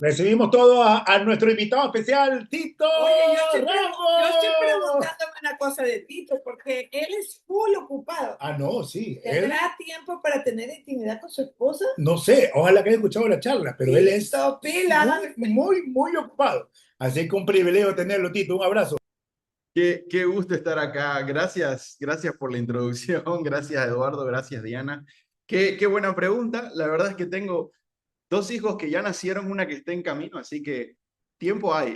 Recibimos todo a nuestro invitado especial, Tito Oye, yo estoy Ramos. preguntándome una cosa de Tito, porque él es full ocupado. Ah, no, sí, él, ¿Tendrá tiempo para tener intimidad con su esposa? no sé, ojalá que haya escuchado la charla, pero él es Tito, pila. muy ocupado. Así que un privilegio tenerlo, Tito. Un abrazo. Qué gusto estar acá. Gracias por la introducción. Gracias, Eduardo. Gracias, Diana. Qué buena pregunta. La verdad es que tengo dos hijos que ya nacieron, una que está en camino, así que tiempo hay.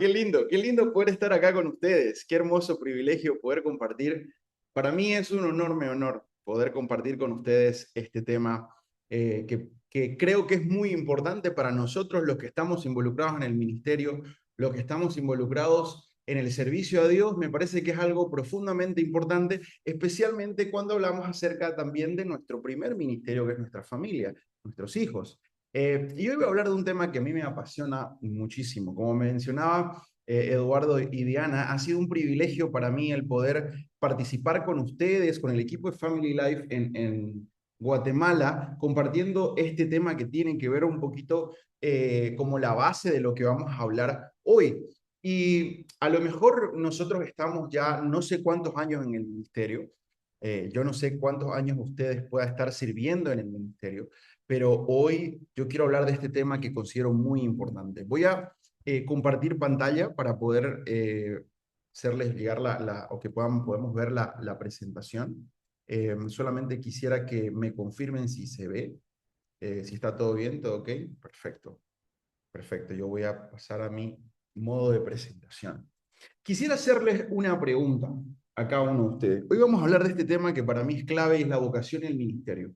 Qué lindo poder estar acá con ustedes. Qué hermoso privilegio poder compartir. Para mí es un enorme honor poder compartir con ustedes este tema que creo que es muy importante para nosotros, los que estamos involucrados en el ministerio, los que estamos involucrados en el servicio a Dios. Me parece que es algo profundamente importante, especialmente cuando hablamos acerca también de nuestro primer ministerio, que es nuestra familia, nuestros hijos. Y hoy voy a hablar de un tema que a mí me apasiona muchísimo. Como mencionaba Eduardo y Diana, ha sido un privilegio para mí el poder participar con ustedes, con el equipo de Family Life en Guatemala, compartiendo este tema que tiene que ver un poquito como la base de lo que vamos a hablar hoy. Y a lo mejor nosotros estamos ya no sé cuántos años en el ministerio, yo no sé cuántos años ustedes puedan estar sirviendo en el ministerio, pero hoy yo quiero hablar de este tema que considero muy importante. Voy a compartir pantalla para poder hacerles llegar o que podemos ver la presentación. Solamente quisiera que me confirmen si se ve, si está todo bien, todo ok. Perfecto, perfecto. Yo voy a pasar a mi modo de presentación. Quisiera hacerles una pregunta a cada uno de ustedes. Hoy vamos a hablar de este tema que para mí es clave, es la vocación y el ministerio.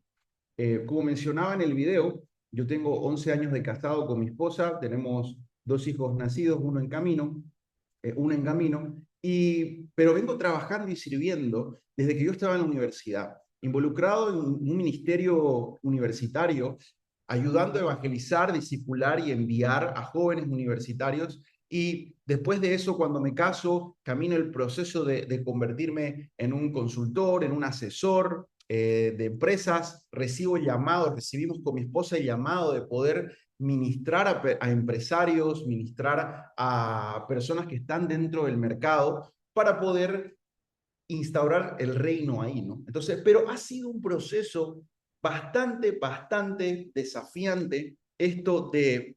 Como mencionaba en el video, yo tengo 11 años de casado con mi esposa, tenemos dos hijos nacidos, uno en camino, pero vengo trabajando y sirviendo desde que yo estaba en la universidad, involucrado en un ministerio universitario, ayudando a evangelizar, discipular y enviar a jóvenes universitarios. Y después de eso, cuando me caso, camino el proceso de convertirme en un consultor, en un asesor de empresas. Recibimos con mi esposa el llamado de poder ministrar a empresarios, ministrar a personas que están dentro del mercado para poder instaurar el reino ahí, ¿no? Entonces, pero ha sido un proceso bastante desafiante esto de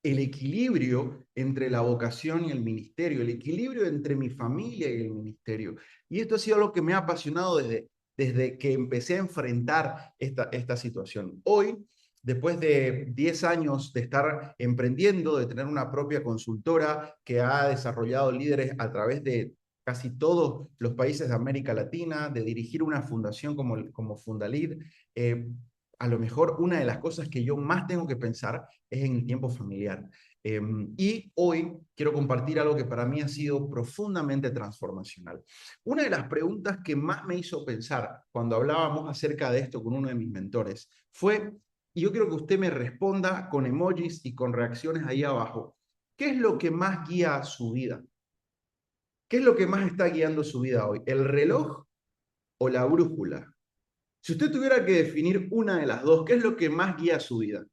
el equilibrio entre la vocación y el ministerio, el equilibrio entre mi familia y el ministerio. Y esto ha sido lo que me ha apasionado desde que empecé a enfrentar esta situación. Hoy, después de 10 años de estar emprendiendo, de tener una propia consultora que ha desarrollado líderes a través de casi todos los países de América Latina, de dirigir una fundación como Fundalid, a lo mejor una de las cosas que yo más tengo que pensar es en el tiempo familiar. Y hoy quiero compartir algo que para mí ha sido profundamente transformacional. Una de las preguntas que más me hizo pensar cuando hablábamos acerca de esto con uno de mis mentores fue, y yo quiero que usted me responda con emojis y con reacciones ahí abajo, ¿qué es lo que más guía su vida? ¿Qué es lo que más está guiando su vida hoy? ¿El reloj o la brújula? Si usted tuviera que definir una de las dos, ¿qué es lo que más guía su vida?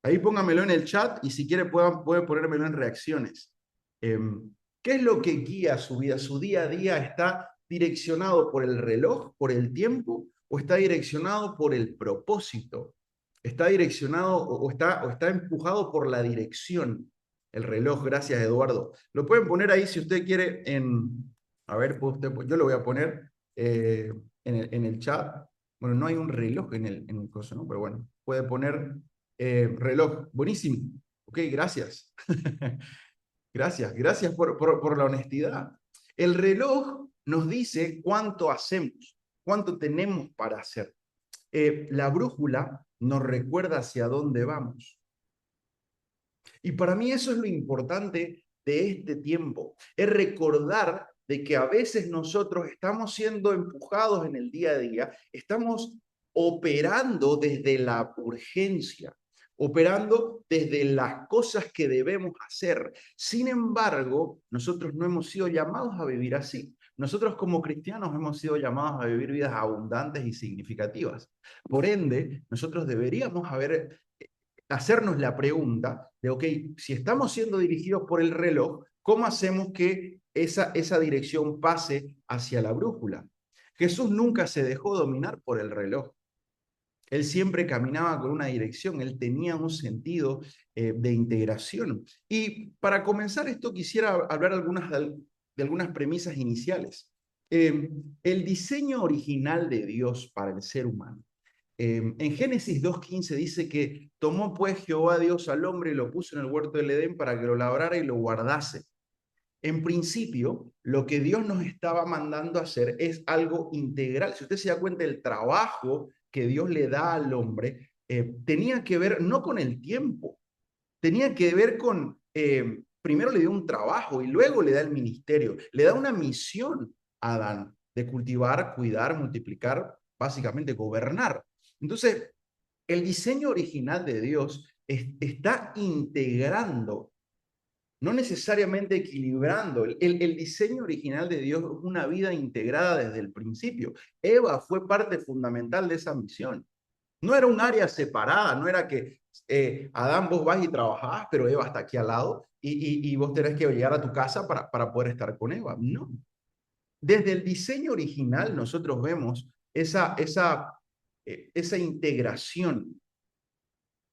Ahí póngamelo en el chat y si quiere puede ponérmelo en reacciones. ¿Qué es lo que guía su vida? ¿Su día a día está direccionado por el reloj, por el tiempo, o está direccionado por el propósito? ¿Está direccionado o está empujado por la dirección? El reloj, gracias Eduardo. Lo pueden poner ahí si usted quiere a ver, yo lo voy a poner en el chat. Bueno, no hay un reloj en el coso, ¿no? Pero bueno, puede poner reloj. Buenísimo. Ok, gracias. Gracias por la honestidad. El reloj nos dice cuánto hacemos, cuánto tenemos para hacer. La brújula nos recuerda hacia dónde vamos. Y para mí eso es lo importante de este tiempo, es recordar de que a veces nosotros estamos siendo empujados en el día a día, estamos operando desde la urgencia, operando desde las cosas que debemos hacer. Sin embargo, nosotros no hemos sido llamados a vivir así. nosotros como cristianos hemos sido llamados a vivir vidas abundantes y significativas. Por ende, nosotros deberíamos hacernos la pregunta de, ok, si estamos siendo dirigidos por el reloj, ¿cómo hacemos que esa dirección pase hacia la brújula? Jesús nunca se dejó dominar por el reloj. Él siempre caminaba con una dirección, él tenía un sentido de integración. Y para comenzar esto quisiera hablar de algunas premisas iniciales. El diseño original de Dios para el ser humano. En Génesis 2:15 dice que tomó pues Jehová Dios al hombre y lo puso en el huerto del Edén para que lo labrara y lo guardase. En principio, lo que Dios nos estaba mandando a hacer es algo integral. Si usted se da cuenta, el trabajo que Dios le da al hombre tenía que ver no con el tiempo, tenía que ver con, primero le dio un trabajo y luego le da el ministerio, le da una misión a Adán de cultivar, cuidar, multiplicar, básicamente gobernar. Entonces, el diseño original de Dios está integrando, no necesariamente equilibrando. El diseño original de Dios es una vida integrada desde el principio. Eva fue parte fundamental de esa misión. No era un área separada, no era que Adán, vos vas y trabajás, pero Eva está aquí al lado y vos tenés que llegar a tu casa para poder estar con Eva. No. Desde el diseño original nosotros vemos esa integración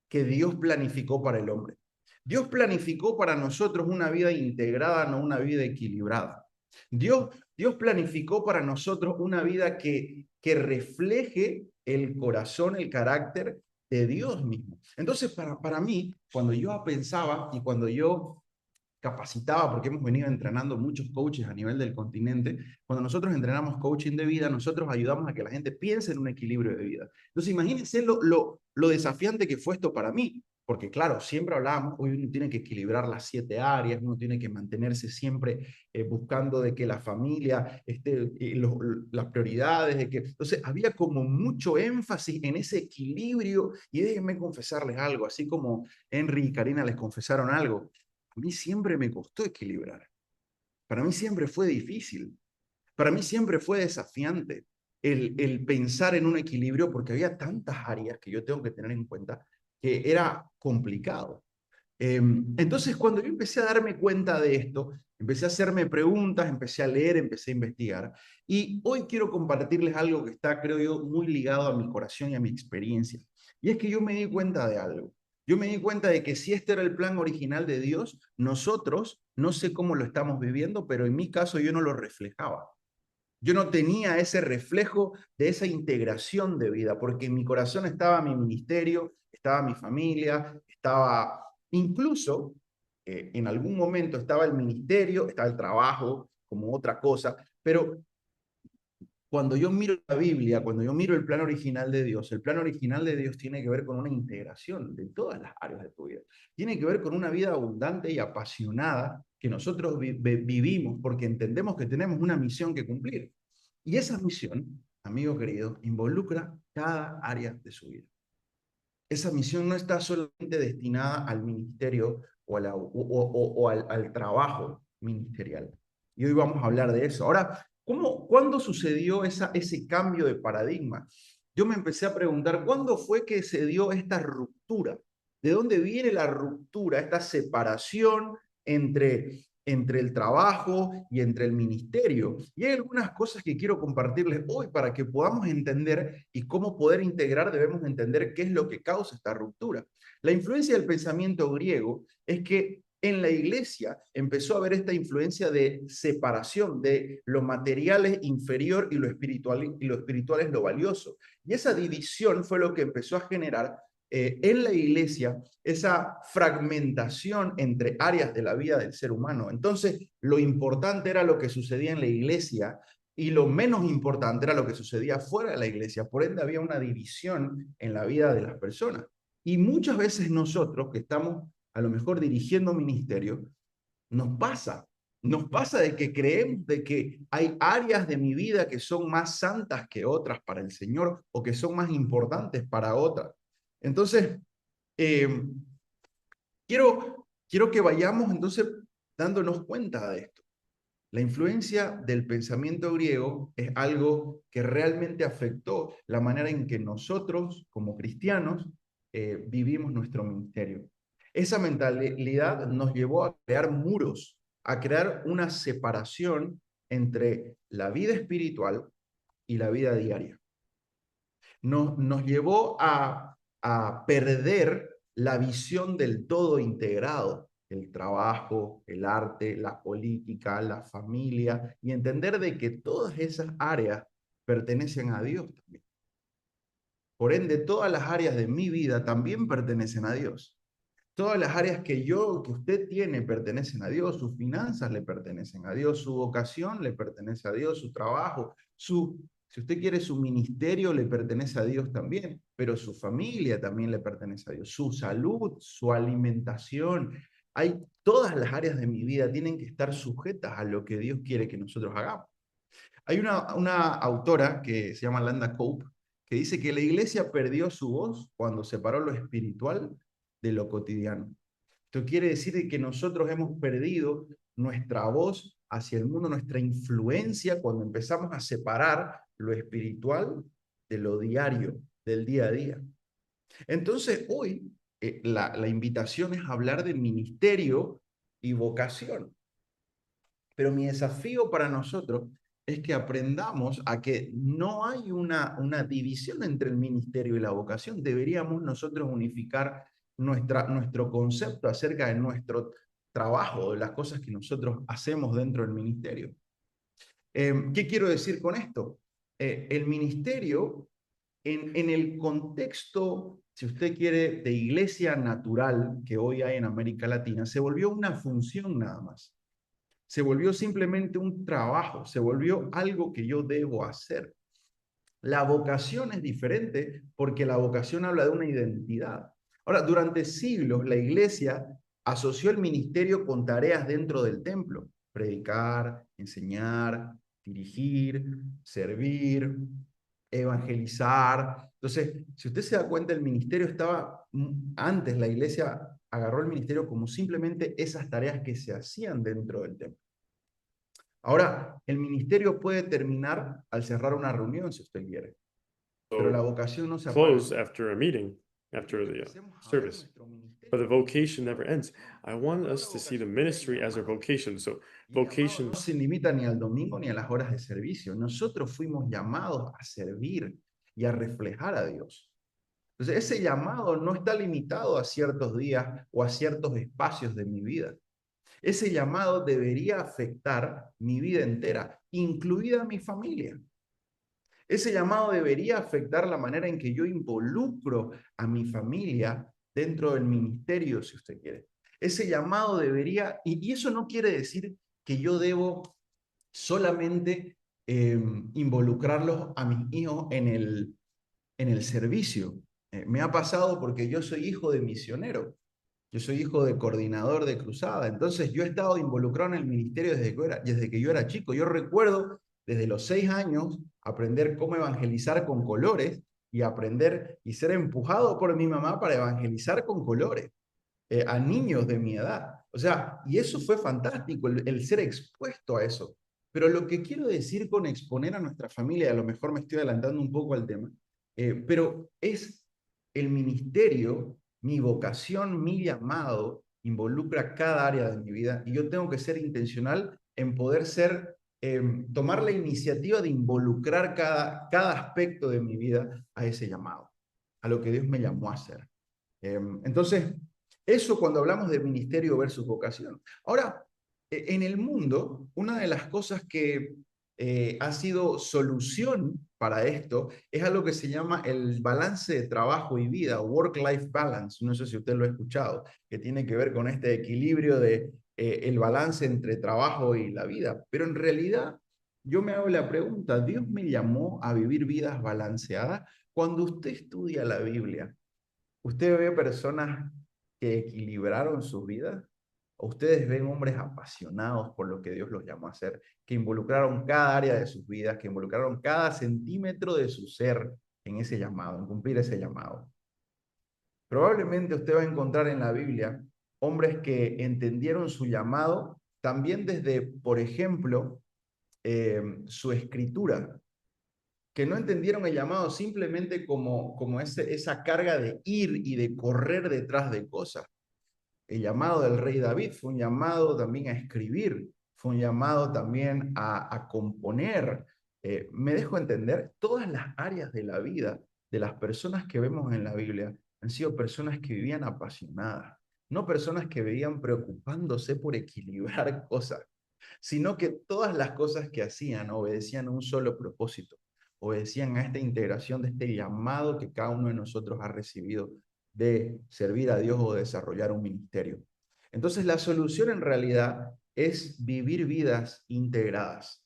que Dios planificó para el hombre. Dios planificó para nosotros una vida integrada, no una vida equilibrada. Dios planificó para nosotros una vida que refleje el corazón, el carácter de Dios mismo. Entonces, para mí, cuando yo pensaba y cuando yo capacitaba, porque hemos venido entrenando muchos coaches a nivel del continente, cuando nosotros entrenamos coaching de vida, nosotros ayudamos a que la gente piense en un equilibrio de vida. Entonces, imagínense lo desafiante que fue esto para mí, porque claro, siempre hablábamos, hoy uno tiene que equilibrar las 7 áreas, uno tiene que mantenerse siempre buscando de que la familia esté, las prioridades, de que, entonces había como mucho énfasis en ese equilibrio, y déjenme confesarles algo, así como Henry y Karina les confesaron algo, a mí siempre me costó equilibrar. Para mí siempre fue difícil. Para mí siempre fue desafiante el pensar en un equilibrio porque había tantas áreas que yo tengo que tener en cuenta que era complicado. Entonces, cuando yo empecé a darme cuenta de esto, empecé a hacerme preguntas, empecé a leer, empecé a investigar. Y hoy quiero compartirles algo que está, creo yo, muy ligado a mi corazón y a mi experiencia. Y es que yo me di cuenta de algo. Yo me di cuenta de que si este era el plan original de Dios, nosotros, no sé cómo lo estamos viviendo, pero en mi caso yo no lo reflejaba. Yo no tenía ese reflejo de esa integración de vida, porque en mi corazón estaba mi ministerio, estaba mi familia, estaba incluso, en algún momento estaba el ministerio, estaba el trabajo como otra cosa, pero cuando yo miro la Biblia, cuando yo miro el plan original de Dios, el plan original de Dios tiene que ver con una integración de todas las áreas de tu vida. Tiene que ver con una vida abundante y apasionada que nosotros vivimos porque entendemos que tenemos una misión que cumplir. Y esa misión, amigo querido, involucra cada área de su vida. Esa misión no está solamente destinada al ministerio o al trabajo ministerial. Y hoy vamos a hablar de eso. Ahora, ¿cuándo sucedió ese cambio de paradigma? Yo me empecé a preguntar, ¿cuándo fue que se dio esta ruptura? ¿De dónde viene la ruptura, esta separación entre el trabajo y entre el ministerio? Y hay algunas cosas que quiero compartirles hoy para que podamos entender y cómo poder integrar, debemos entender qué es lo que causa esta ruptura. La influencia del pensamiento griego es que en la iglesia empezó a haber esta influencia de separación de lo material es inferior y lo espiritual es lo valioso. Y esa división fue lo que empezó a generar en la iglesia esa fragmentación entre áreas de la vida del ser humano. Entonces, lo importante era lo que sucedía en la iglesia y lo menos importante era lo que sucedía fuera de la iglesia. Por ende, había una división en la vida de las personas. Y muchas veces nosotros que estamos a lo mejor dirigiendo ministerio, nos pasa de que creemos de que hay áreas de mi vida que son más santas que otras para el Señor o que son más importantes para otras. Entonces, eh, quiero que vayamos entonces dándonos cuenta de esto. La influencia del pensamiento griego es algo que realmente afectó la manera en que nosotros, como cristianos, vivimos nuestro ministerio. Esa mentalidad nos llevó a crear muros, a crear una separación entre la vida espiritual y la vida diaria. Nos llevó a perder la visión del todo integrado, el trabajo, el arte, la política, la familia, y entender de que todas esas áreas pertenecen a Dios también. Por ende, todas las áreas de mi vida también pertenecen a Dios. Todas las áreas que usted tiene pertenecen a Dios, sus finanzas le pertenecen a Dios, su vocación le pertenece a Dios, su trabajo, si usted quiere, su ministerio le pertenece a Dios también, pero su familia también le pertenece a Dios, su salud, su alimentación. Todas las áreas de mi vida tienen que estar sujetas a lo que Dios quiere que nosotros hagamos. Hay una autora que se llama Landa Cope, que dice que la iglesia perdió su voz cuando separó lo espiritual de lo cotidiano. Esto quiere decir que nosotros hemos perdido nuestra voz hacia el mundo, nuestra influencia, cuando empezamos a separar lo espiritual de lo diario, del día a día. Entonces, hoy la invitación es hablar de ministerio y vocación. Pero mi desafío para nosotros es que aprendamos a que no hay una división entre el ministerio y la vocación. Deberíamos nosotros unificar nuestro concepto acerca de nuestro trabajo, de las cosas que nosotros hacemos dentro del ministerio. ¿Qué quiero decir con esto? El ministerio, en el contexto, si usted quiere, de iglesia natural que hoy hay en América Latina, se volvió una función nada más. Se volvió simplemente un trabajo, se volvió algo que yo debo hacer. La vocación es diferente porque la vocación habla de una identidad. Ahora, durante siglos la iglesia asoció el ministerio con tareas dentro del templo: predicar, enseñar, dirigir, servir, evangelizar. Entonces, si usted se da cuenta, el ministerio estaba, antes la iglesia agarró el ministerio como simplemente esas tareas que se hacían dentro del templo. Ahora, el ministerio puede terminar al cerrar una reunión, si usted quiere, pero la vocación no se apaga. Close after a meeting, after the service. But the vocation never ends. I want us to see the ministry as our vocation. So vocation No se limita ni al domingo ni a las horas de servicio. Nosotros fuimos llamados a servir y a reflejar a Dios. Entonces, ese llamado no está limitado a ciertos días o a ciertos espacios de mi vida. Ese llamado debería afectar mi vida entera, incluida mi familia. Ese llamado debería afectar la manera en que yo involucro a mi familia dentro del ministerio, si usted quiere. Ese llamado debería, y eso no quiere decir que yo debo solamente involucrarlos a mis hijos en el servicio. Me ha pasado porque yo soy hijo de misionero. Yo soy hijo de coordinador de cruzada, entonces yo he estado involucrado en el ministerio desde que yo era chico. Yo recuerdo desde los 6 años aprender cómo evangelizar con colores y aprender y ser empujado por mi mamá para evangelizar con colores a niños de mi edad. O sea, y eso fue fantástico, el ser expuesto a eso. Pero lo que quiero decir con exponer a nuestra familia, a lo mejor me estoy adelantando un poco al tema, pero es el ministerio. Mi vocación, mi llamado, involucra cada área de mi vida y yo tengo que ser intencional en poder tomar la iniciativa de involucrar cada aspecto de mi vida a ese llamado, a lo que Dios me llamó a hacer. Entonces, eso cuando hablamos de ministerio versus vocación. Ahora, en el mundo, una de las cosas que ha sido solución para esto es algo que se llama el balance de trabajo y vida, work-life balance. No sé si usted lo ha escuchado, que tiene que ver con este equilibrio de el balance entre trabajo y la vida. Pero en realidad, yo me hago la pregunta, ¿Dios me llamó a vivir vidas balanceadas? Cuando usted estudia la Biblia, ¿usted ve personas que equilibraron sus vidas? ¿O ustedes ven hombres apasionados por lo que Dios los llamó a hacer, que involucraron cada área de sus vidas, que involucraron cada centímetro de su ser en ese llamado, en cumplir ese llamado? Probablemente usted va a encontrar en la Biblia hombres que entendieron su llamado también desde, por ejemplo, su escritura, que no entendieron el llamado simplemente como esa carga de ir y de correr detrás de cosas. El llamado del rey David fue un llamado también a escribir, fue un llamado también a componer. Me dejo entender, todas las áreas de la vida de las personas que vemos en la Biblia han sido personas que vivían apasionadas, no personas que vivían preocupándose por equilibrar cosas, sino que todas las cosas que hacían obedecían a un solo propósito, obedecían a esta integración de este llamado que cada uno de nosotros ha recibido de servir a Dios o desarrollar un ministerio. Entonces, la solución en realidad es vivir vidas integradas.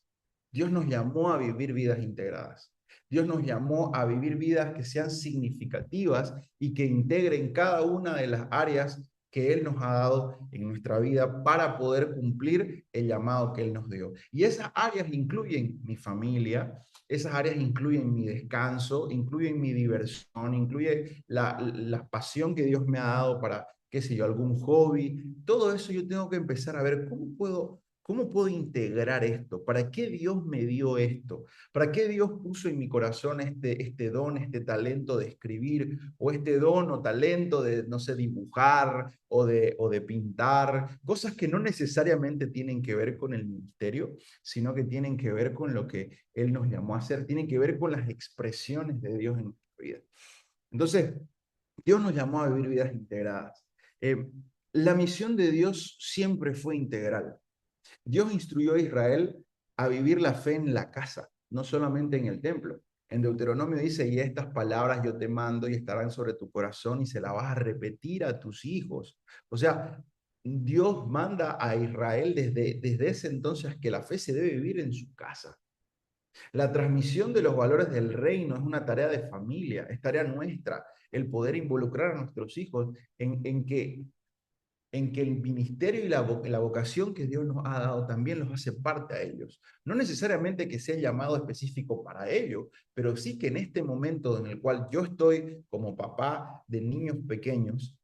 Dios nos llamó a vivir vidas integradas. Dios nos llamó a vivir vidas que sean significativas y que integren cada una de las áreas que Él nos ha dado en nuestra vida para poder cumplir el llamado que Él nos dio. Y esas áreas incluyen mi familia, esas áreas incluyen mi descanso, incluyen mi diversión, incluye la pasión que Dios me ha dado para, qué sé yo, algún hobby. Todo eso yo tengo que empezar a ver cómo puedo integrar esto, para qué Dios me dio esto, para qué Dios puso en mi corazón este don, este talento de escribir, o este don o talento de, no sé, dibujar o de pintar, cosas que no necesariamente tienen que ver con el ministerio, sino que tienen que ver con lo que Él nos llamó a hacer, tienen que ver con las expresiones de Dios en nuestra vida. Entonces, Dios nos llamó a vivir vidas integradas. La misión de Dios siempre fue integral. Dios instruyó a Israel a vivir la fe en la casa, no solamente en el templo. En Deuteronomio dice, y estas palabras yo te mando y estarán sobre tu corazón y se las vas a repetir a tus hijos. O sea, Dios manda a Israel desde ese entonces que la fe se debe vivir en su casa. La transmisión de los valores del reino es una tarea de familia, es tarea nuestra, el poder involucrar a nuestros hijos en que el ministerio y la vocación que Dios nos ha dado también los hace parte a ellos. No necesariamente que sea llamado específico para ello, pero sí que en este momento en el cual yo estoy como papá de niños pequeños,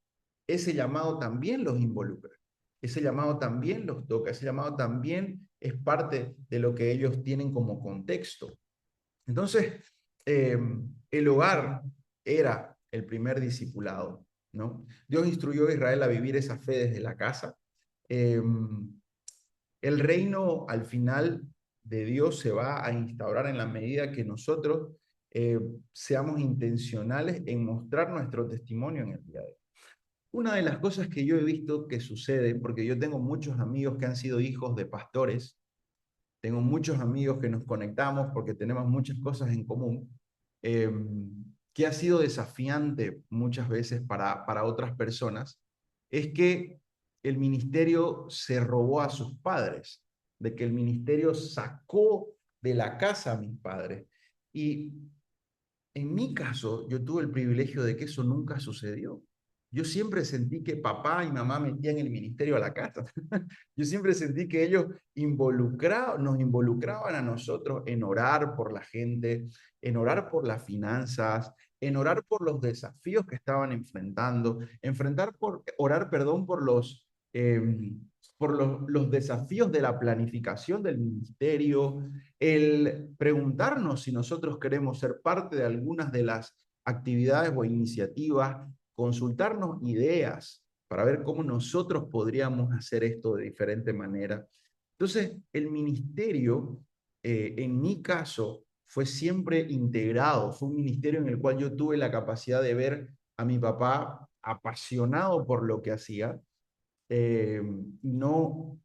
ese llamado también los involucra. Ese llamado también los toca, ese llamado también es parte de lo que ellos tienen como contexto. Entonces, el hogar era el primer discipulado, ¿no? Dios instruyó a Israel a vivir esa fe desde la casa. El reino al final de Dios se va a instaurar en la medida que nosotros seamos intencionales en mostrar nuestro testimonio en el día de hoy. Una de las cosas que yo he visto que sucede, porque yo tengo muchos amigos que han sido hijos de pastores, tengo muchos amigos que nos conectamos porque tenemos muchas cosas en común, que ha sido desafiante muchas veces para otras personas, es que el ministerio se robó a sus padres, de que el ministerio sacó de la casa a mis padres. Y en mi caso, yo tuve el privilegio de que eso nunca sucedió. Yo siempre sentí que papá y mamá metían el ministerio a la casa. Yo siempre sentí que ellos nos involucraban a nosotros en orar por la gente, en orar por las finanzas, en orar por los desafíos que estaban enfrentando, orar, perdón, por los desafíos de la planificación del ministerio, el preguntarnos si nosotros queremos ser parte de algunas de las actividades o iniciativas, consultarnos ideas para ver cómo nosotros podríamos hacer esto de diferente manera. Entonces, el ministerio, en mi caso, fue siempre integrado, fue un ministerio en el cual yo tuve la capacidad de ver a mi papá apasionado por lo que hacía, no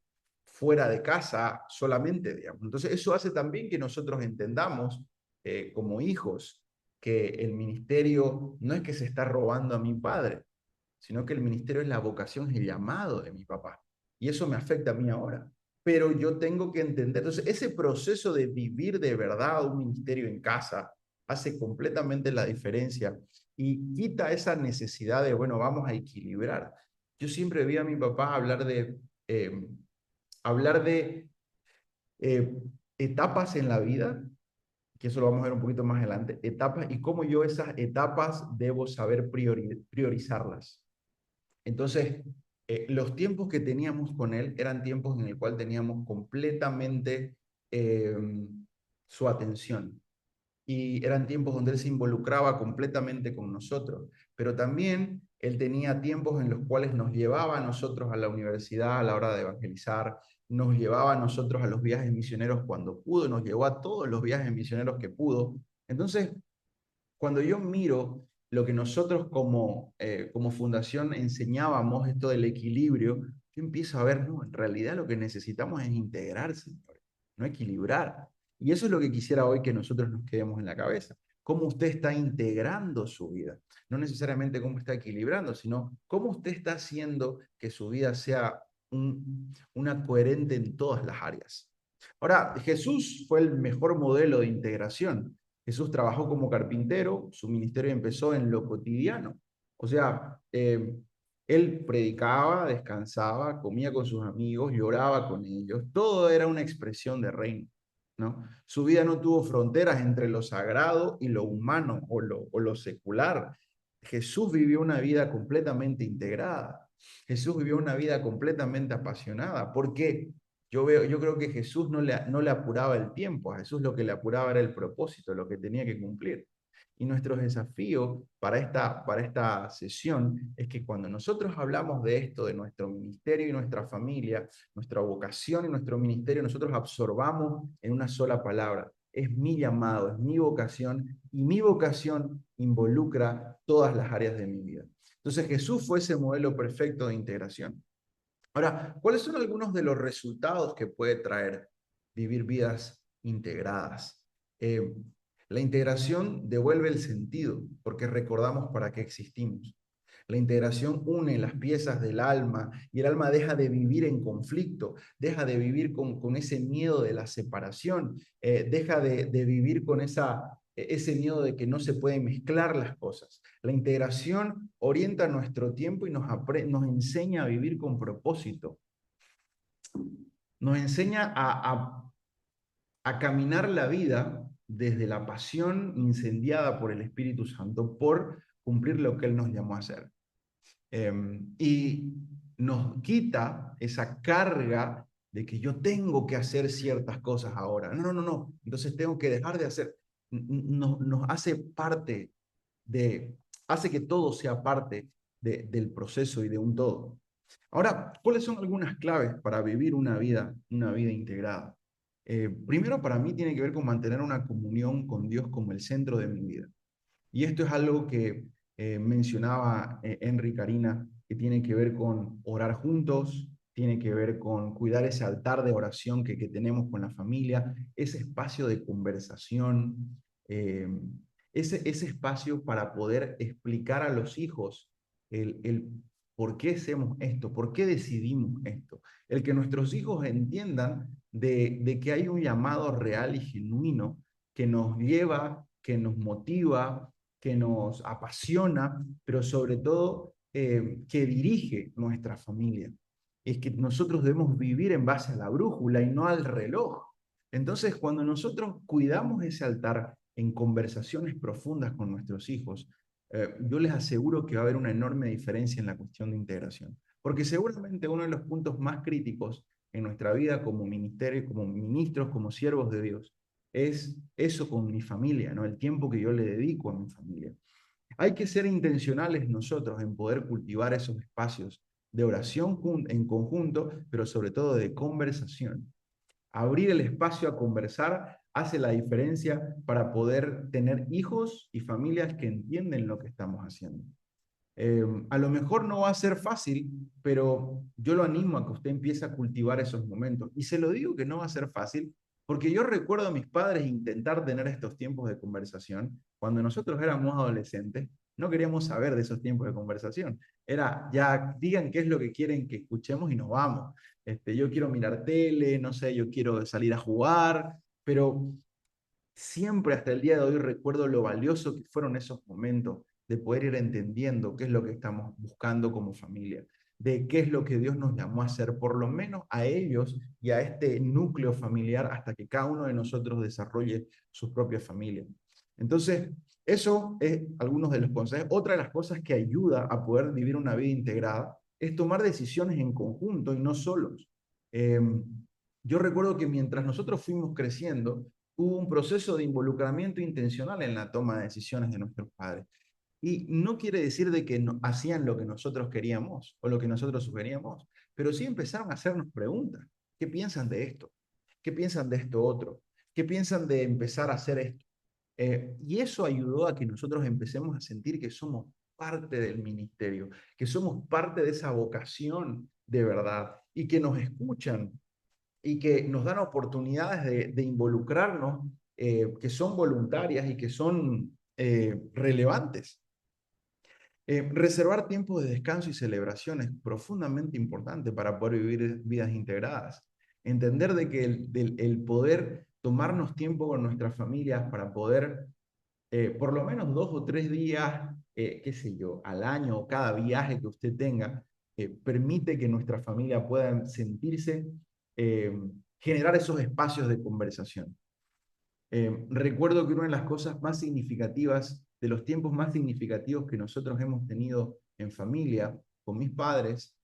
fuera de casa solamente, digamos. Entonces, eso hace también que nosotros entendamos como hijos que el ministerio no es que se está robando a mi padre, sino que el ministerio es la vocación, es el llamado de mi papá. Y eso me afecta a mí ahora. Pero yo tengo que entender, entonces, ese proceso de vivir de verdad un ministerio en casa hace completamente la diferencia y quita esa necesidad de, bueno, vamos a equilibrar. Yo siempre vi a mi papá hablar de etapas en la vida, que eso lo vamos a ver un poquito más adelante, etapas y cómo yo esas etapas debo saber priorizarlas. Entonces, los tiempos que teníamos con él eran tiempos en el cual teníamos completamente su atención. Y eran tiempos donde él se involucraba completamente con nosotros, pero también él tenía tiempos en los cuales nos llevaba a nosotros a la universidad a la hora de evangelizar, nos llevaba a nosotros a los viajes misioneros cuando pudo, nos llevó a todos los viajes misioneros que pudo. Entonces, cuando yo miro lo que nosotros como fundación enseñábamos, esto del equilibrio, yo empiezo a ver, no, en realidad lo que necesitamos es integrar, señores, no equilibrar. Y eso es lo que quisiera hoy que nosotros nos quedemos en la cabeza. Cómo usted está integrando su vida. No necesariamente cómo está equilibrando, sino cómo usted está haciendo que su vida sea una coherente en todas las áreas. Ahora, Jesús fue el mejor modelo de integración. Jesús trabajó como carpintero, su ministerio empezó en lo cotidiano. O sea, él predicaba, descansaba, comía con sus amigos, lloraba con ellos. Todo era una expresión de reino, ¿no? Su vida no tuvo fronteras entre lo sagrado y lo humano o lo secular. Jesús vivió una vida completamente integrada. Jesús vivió una vida completamente apasionada. ¿Por qué? Yo creo que Jesús no le apuraba el tiempo, a Jesús lo que le apuraba era el propósito, lo que tenía que cumplir. Y nuestro desafío para esta sesión es que cuando nosotros hablamos de esto, de nuestro ministerio y nuestra familia, nuestra vocación y nuestro ministerio, nosotros absorbamos en una sola palabra. Es mi llamado, es mi vocación, y mi vocación involucra todas las áreas de mi vida. Entonces Jesús fue ese modelo perfecto de integración. Ahora, ¿cuáles son algunos de los resultados que puede traer vivir vidas integradas? La integración devuelve el sentido, porque recordamos para qué existimos. La integración une las piezas del alma y el alma deja de vivir en conflicto, deja de vivir con ese miedo de la separación, deja de vivir con ese miedo de que no se pueden mezclar las cosas. La integración orienta nuestro tiempo y nos enseña a vivir con propósito. Nos enseña a caminar la vida desde la pasión incendiada por el Espíritu Santo por cumplir lo que Él nos llamó a hacer. Y nos quita esa carga de que yo tengo que hacer ciertas cosas ahora. No. Entonces tengo que dejar de hacer. Nos hace parte hace que todo sea parte del proceso y de un todo. Ahora, ¿cuáles son algunas claves para vivir una vida integrada? Primero, para mí tiene que ver con mantener una comunión con Dios como el centro de mi vida. Y esto es algo que mencionaba Henry Karina, que tiene que ver con orar juntos, tiene que ver con cuidar ese altar de oración que tenemos con la familia, ese espacio de conversación, ese espacio para poder explicar a los hijos el por qué hacemos esto, por qué decidimos esto, el que nuestros hijos entiendan de que hay un llamado real y genuino que nos lleva, que nos motiva, que nos apasiona, pero sobre todo que dirige nuestra familia. Es que nosotros debemos vivir en base a la brújula y no al reloj. Entonces, cuando nosotros cuidamos ese altar en conversaciones profundas con nuestros hijos, yo les aseguro que va a haber una enorme diferencia en la cuestión de integración. Porque seguramente uno de los puntos más críticos en nuestra vida como ministerio, como ministros, como siervos de Dios, es eso con mi familia, ¿no? El tiempo que yo le dedico a mi familia. Hay que ser intencionales nosotros en poder cultivar esos espacios de oración en conjunto, pero sobre todo de conversación. Abrir el espacio a conversar hace la diferencia para poder tener hijos y familias que entienden lo que estamos haciendo. A lo mejor no va a ser fácil, pero yo lo animo a que usted empiece a cultivar esos momentos. Y se lo digo que no va a ser fácil, porque yo recuerdo a mis padres intentar tener estos tiempos de conversación. Cuando nosotros éramos adolescentes, no queríamos saber de esos tiempos de conversación. Era, ya digan qué es lo que quieren que escuchemos y nos vamos. Yo quiero mirar tele, no sé, yo quiero salir a jugar, pero siempre hasta el día de hoy recuerdo lo valioso que fueron esos momentos de poder ir entendiendo qué es lo que estamos buscando como familia, de qué es lo que Dios nos llamó a hacer, por lo menos a ellos y a este núcleo familiar, hasta que cada uno de nosotros desarrolle su propia familia. Entonces, eso es algunos de los consejos. Otra de las cosas que ayuda a poder vivir una vida integrada es tomar decisiones en conjunto y no solos. Yo recuerdo que mientras nosotros fuimos creciendo, hubo un proceso de involucramiento intencional en la toma de decisiones de nuestros padres. Y no quiere decir de que no, hacían lo que nosotros queríamos o lo que nosotros sugeríamos, pero sí empezaron a hacernos preguntas. ¿Qué piensan de esto? ¿Qué piensan de esto otro? ¿Qué piensan de empezar a hacer esto? Y eso ayudó a que nosotros empecemos a sentir que somos parte del ministerio, que somos parte de esa vocación de verdad y que nos escuchan y que nos dan oportunidades de involucrarnos, que son voluntarias y que son relevantes. Reservar tiempo de descanso y celebración es profundamente importante para poder vivir vidas integradas. Entender de que el poder tomarnos tiempo con nuestras familias para poder, por lo menos 2 o 3 días, qué sé yo, al año o cada viaje que usted tenga, permite que nuestra familia pueda sentirse, generar esos espacios de conversación. Recuerdo que una de las cosas más significativas, de los tiempos más significativos que nosotros hemos tenido en familia, con mis padres,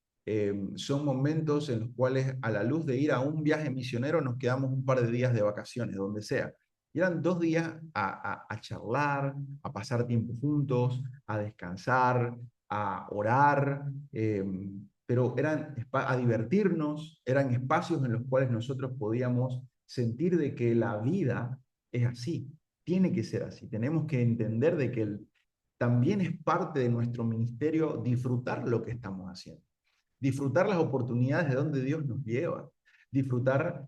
son momentos en los cuales a la luz de ir a un viaje misionero nos quedamos un par de días de vacaciones, donde sea. Y eran 2 días a charlar, a pasar tiempo juntos, a descansar, a orar, pero eran a divertirnos, eran espacios en los cuales nosotros podíamos sentir de que la vida es así, tiene que ser así. Tenemos que entender de que también es parte de nuestro ministerio disfrutar lo que estamos haciendo, disfrutar las oportunidades de donde Dios nos lleva, disfrutar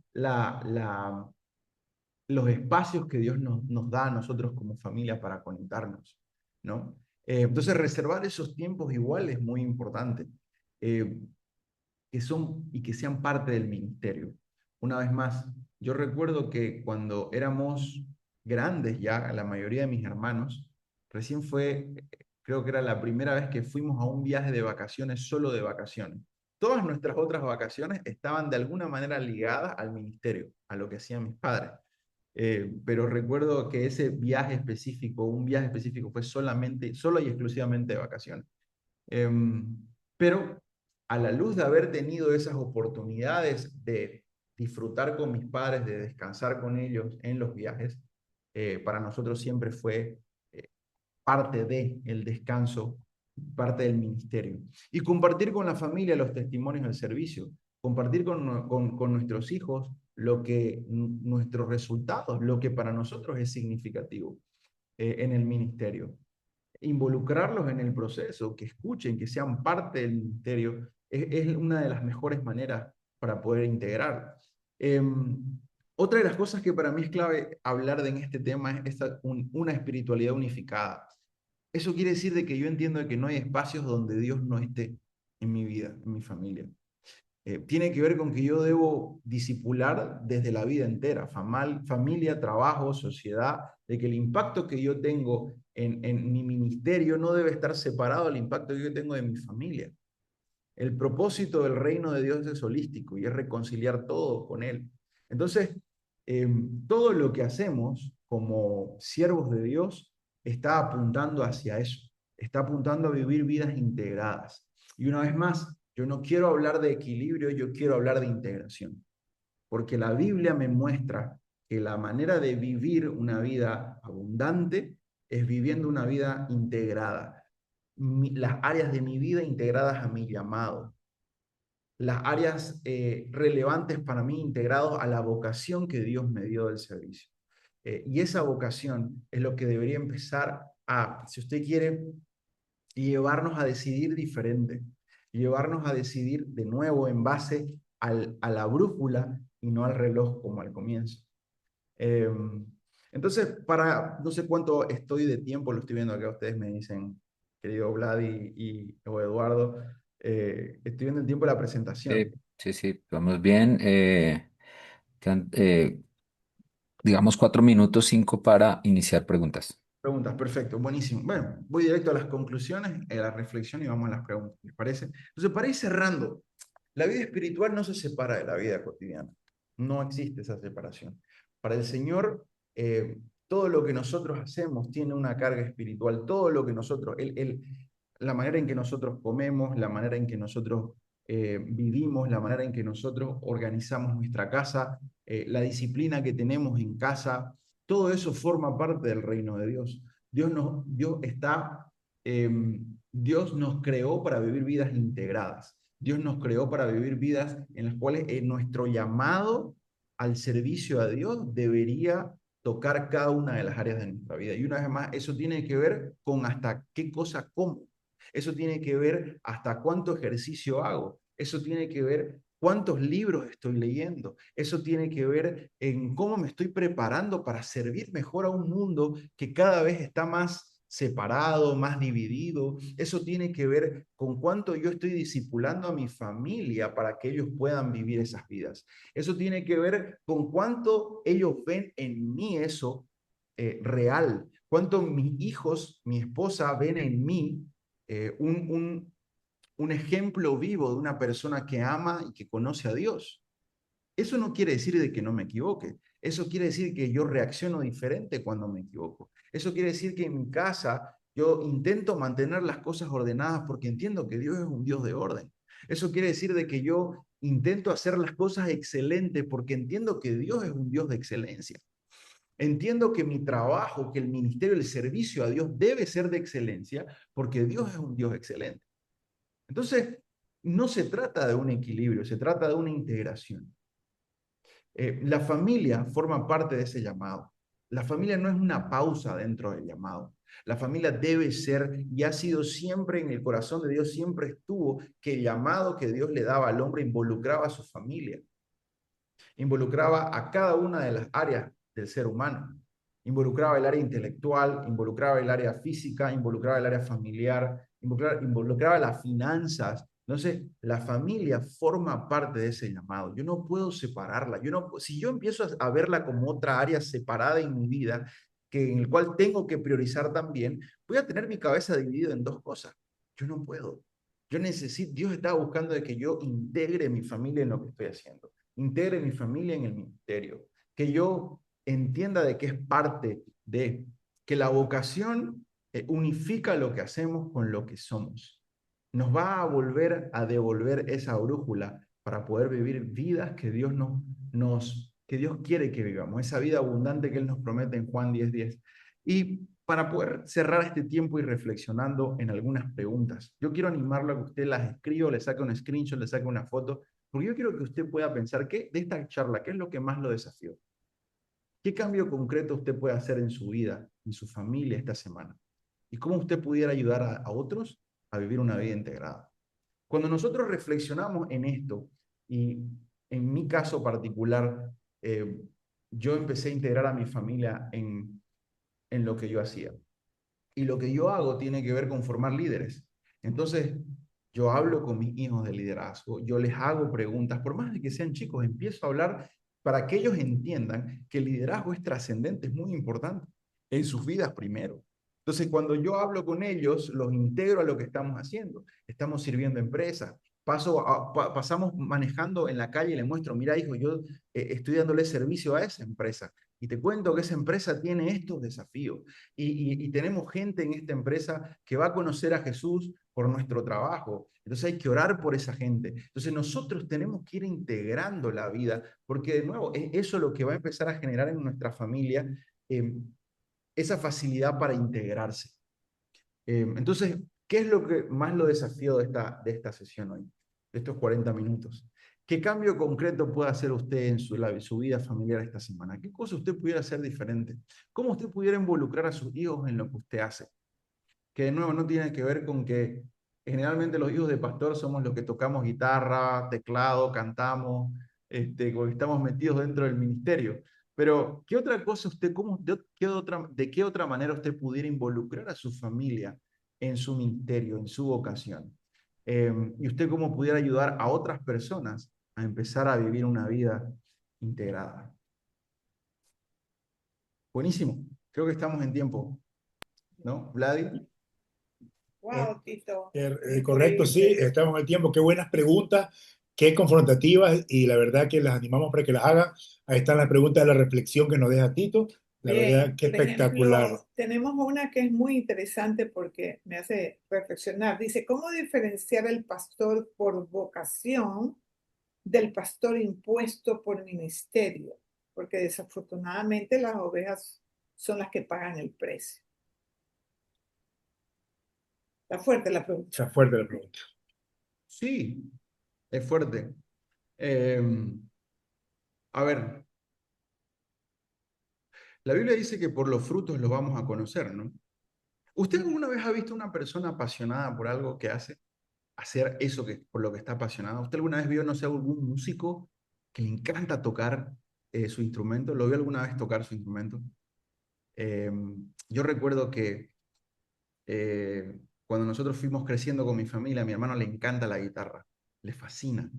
los espacios que Dios nos da a nosotros como familia para conectarnos, ¿no? Entonces, reservar esos tiempos igual es muy importante, que son y que sean parte del ministerio. Una vez más, yo recuerdo que cuando éramos grandes ya, la mayoría de mis hermanos, recién fue, creo que era la primera vez que fuimos a un viaje de vacaciones, solo de vacaciones. Todas nuestras otras vacaciones estaban de alguna manera ligadas al ministerio, a lo que hacían mis padres. Pero recuerdo que ese viaje específico, un viaje específico, fue solo y exclusivamente de vacaciones. Pero a la luz de haber tenido esas oportunidades de disfrutar con mis padres, de descansar con ellos en los viajes, para nosotros siempre fue parte del descanso, parte del ministerio. Y compartir con la familia los testimonios del servicio, compartir con nuestros hijos nuestros resultados, lo que para nosotros es significativo en el ministerio. Involucrarlos en el proceso, que escuchen, que sean parte del ministerio, es una de las mejores maneras para poder integrar. Otra de las cosas que para mí es clave hablar en este tema es una espiritualidad unificada. Eso quiere decir de que yo entiendo de que no hay espacios donde Dios no esté en mi vida, en mi familia. Tiene que ver con que yo debo discipular desde la vida entera, familia, trabajo, sociedad, de que el impacto que yo tengo en mi ministerio no debe estar separado del impacto que yo tengo de mi familia. El propósito del reino de Dios es holístico y es reconciliar todo con Él. Entonces, todo lo que hacemos como siervos de Dios está apuntando hacia eso, está apuntando a vivir vidas integradas. Y una vez más, yo no quiero hablar de equilibrio, yo quiero hablar de integración, porque la Biblia me muestra que la manera de vivir una vida abundante es viviendo una vida integrada. Las áreas de mi vida integradas a mi llamado, las áreas relevantes para mí integrados a la vocación que Dios me dio del servicio. Y esa vocación es lo que debería empezar a, si usted quiere, llevarnos a decidir diferente, llevarnos a decidir de nuevo en base a la brújula y no al reloj como al comienzo. Entonces, no sé cuánto estoy de tiempo, lo estoy viendo acá, ustedes me dicen, querido Vlad o Eduardo, estoy viendo el tiempo de la presentación. Sí, vamos bien. Quedan, digamos 4 minutos, 5 para iniciar preguntas. Preguntas, perfecto, buenísimo. Bueno, voy directo a las conclusiones, a la reflexión y vamos a las preguntas, ¿les parece? Entonces, para ir cerrando, la vida espiritual no se separa de la vida cotidiana. No existe esa separación. Para el Señor, todo lo que nosotros hacemos tiene una carga espiritual. Todo lo que nosotros, la manera en que nosotros comemos, la manera en que nosotros vivimos, la manera en que nosotros organizamos nuestra casa, la disciplina que tenemos en casa, todo eso forma parte del reino de Dios. Dios nos creó para vivir vidas integradas. Dios nos creó para vivir vidas en las cuales nuestro llamado al servicio a Dios debería tocar cada una de las áreas de nuestra vida. Y una vez más, eso tiene que ver con hasta qué cosa como. Eso tiene que ver hasta cuánto ejercicio hago. Eso tiene que ver cuántos libros estoy leyendo. Eso tiene que ver en cómo me estoy preparando para servir mejor a un mundo que cada vez está más separado, más dividido. Eso tiene que ver con cuánto yo estoy discipulando a mi familia para que ellos puedan vivir esas vidas. Eso tiene que ver con cuánto ellos ven en mí eso real, cuánto mis hijos, mi esposa ven en mí un ejemplo vivo de una persona que ama y que conoce a Dios. Eso no quiere decir de que no me equivoque. Eso quiere decir que yo reacciono diferente cuando me equivoco. Eso quiere decir que en mi casa yo intento mantener las cosas ordenadas porque entiendo que Dios es un Dios de orden. Eso quiere decir de que yo intento hacer las cosas excelentes porque entiendo que Dios es un Dios de excelencia. Entiendo que mi trabajo, que el ministerio, el servicio a Dios debe ser de excelencia porque Dios es un Dios excelente. Entonces, no se trata de un equilibrio, se trata de una integración. La familia forma parte de ese llamado. La familia no es una pausa dentro del llamado. La familia debe ser y ha sido siempre en el corazón de Dios, siempre estuvo que el llamado que Dios le daba al hombre involucraba a su familia, involucraba a cada una de las áreas del ser humano, involucraba el área intelectual, involucraba el área física, involucraba el área familiar, involucraba las finanzas. Entonces, la familia forma parte de ese llamado. Yo no puedo separarla. Si yo empiezo a verla como otra área separada en mi vida, en el cual tengo que priorizar también, voy a tener mi cabeza dividida en dos cosas. Yo no puedo. Dios está buscando de que yo integre mi familia en lo que estoy haciendo, integre mi familia en el ministerio, que yo entienda de que es parte de, que la vocación unifica lo que hacemos con lo que somos. Nos va a volver a devolver esa brújula para poder vivir vidas que Dios que Dios quiere que vivamos, esa vida abundante que Él nos promete en Juan 10:10. Y para poder cerrar este tiempo y reflexionando en algunas preguntas, yo quiero animarlo a que usted las escriba, le saque un screenshot, le saque una foto, porque yo quiero que usted pueda pensar de esta charla, ¿qué es lo que más lo desafió? ¿Qué cambio concreto usted puede hacer en su vida, en su familia esta semana? ¿Y cómo usted pudiera ayudar a otros a vivir una vida integrada? Cuando nosotros reflexionamos en esto, y en mi caso particular, yo empecé a integrar a mi familia en lo que yo hacía. Y lo que yo hago tiene que ver con formar líderes. Entonces, yo hablo con mis hijos de liderazgo, yo les hago preguntas, por más de que sean chicos, empiezo a hablar para que ellos entiendan que el liderazgo es trascendente, es muy importante en sus vidas primero. Entonces, cuando yo hablo con ellos, los integro a lo que estamos haciendo. Estamos sirviendo empresas. Pasamos manejando en la calle y les muestro, mira hijo, yo estoy dándole servicio a esa empresa. Y te cuento que esa empresa tiene estos desafíos. Y tenemos gente en esta empresa que va a conocer a Jesús por nuestro trabajo. Entonces hay que orar por esa gente. Entonces nosotros tenemos que ir integrando la vida, porque de nuevo, eso es lo que va a empezar a generar en nuestra familia esa facilidad para integrarse. Entonces, ¿qué es lo que más lo desafió de esta sesión hoy? De estos 40 minutos. ¿Qué cambio concreto puede hacer usted en su vida familiar esta semana? ¿Qué cosa usted pudiera hacer diferente? ¿Cómo usted pudiera involucrar a sus hijos en lo que usted hace? Que de nuevo no tiene que ver con que generalmente los hijos de pastor somos los que tocamos guitarra, teclado, cantamos, porque estamos metidos dentro del ministerio. Pero, ¿qué otra cosa de qué otra manera usted pudiera involucrar a su familia en su ministerio, en su vocación? Y usted cómo pudiera ayudar a otras personas a empezar a vivir una vida integrada. Buenísimo. Creo que estamos en tiempo, ¿no, Vladi? Wow, Tito. Correcto, sí, estamos en el tiempo. Qué buenas preguntas, qué confrontativas, y la verdad que las animamos para que las hagan. Ahí están las preguntas de la reflexión que nos deja Tito. La Bien, verdad, qué por espectacular. ejemplo, tenemos una que es muy interesante porque me hace reflexionar. Dice, ¿cómo diferenciar el pastor por vocación del pastor impuesto por ministerio? Porque desafortunadamente las ovejas son las que pagan el precio. Está fuerte la pregunta. Está fuerte la pregunta. Sí, es fuerte. Em, a ver, la Biblia dice que por los frutos los vamos a conocer, ¿no? ¿Usted alguna vez ha visto una persona apasionada por algo que hace? Hacer eso que, por lo que está apasionado. ¿Usted alguna vez vio, no sé, algún músico que le encanta tocar su instrumento? ¿Lo vio alguna vez tocar su instrumento? Yo recuerdo que cuando nosotros fuimos creciendo con mi familia, a mi hermano le encanta la guitarra, le fascina.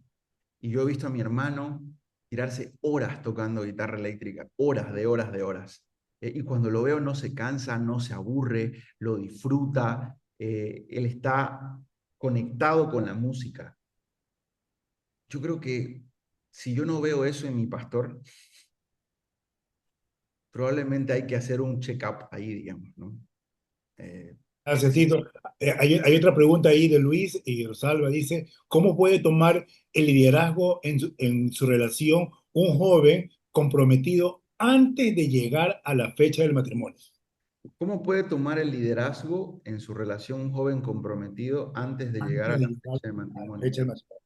Y yo he visto a mi hermano tirarse horas tocando guitarra eléctrica, horas de horas de horas. Y cuando lo veo no se cansa, no se aburre, lo disfruta, él está conectado con la música. Yo creo que si yo no veo eso en mi pastor, probablemente hay que hacer un check-up ahí, digamos, ¿no? Gracias, Tito. Hay otra pregunta ahí de Luis y Rosalba. Dice, ¿cómo puede tomar el liderazgo en su relación un joven comprometido antes de llegar a la fecha del matrimonio? ¿Cómo puede tomar el liderazgo en su relación un joven comprometido antes de llegar Antes a de la llegar fecha de a la matrimonio? fecha del matrimonio.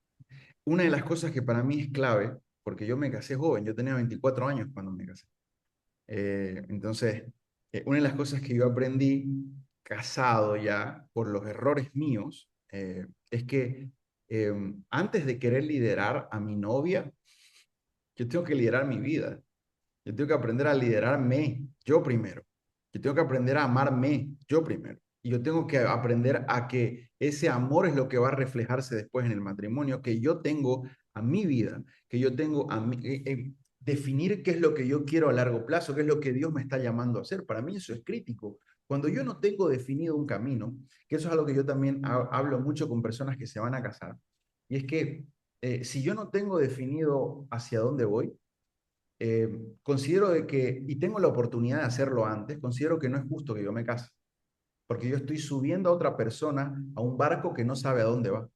Una de las cosas que para mí es clave, porque yo me casé joven, yo tenía 24 años cuando me casé. Entonces, una de las cosas que yo aprendí casado ya por los errores míos es que antes de querer liderar a mi novia, yo tengo que liderar mi vida. Yo tengo que aprender a liderarme yo primero. Yo tengo que aprender a amarme yo primero. Y yo tengo que aprender a que ese amor es lo que va a reflejarse después en el matrimonio, que yo tengo a mi vida, que yo tengo a mi, definir qué es lo que yo quiero a largo plazo, qué es lo que Dios me está llamando a hacer. Para mí eso es crítico. Cuando yo no tengo definido un camino, que eso es algo que yo también hablo mucho con personas que se van a casar, y es que si yo no tengo definido hacia dónde voy, considero de que, y tengo la oportunidad de hacerlo antes, considero que no es justo que yo me case, porque yo estoy subiendo a otra persona a un barco que no sabe a dónde va,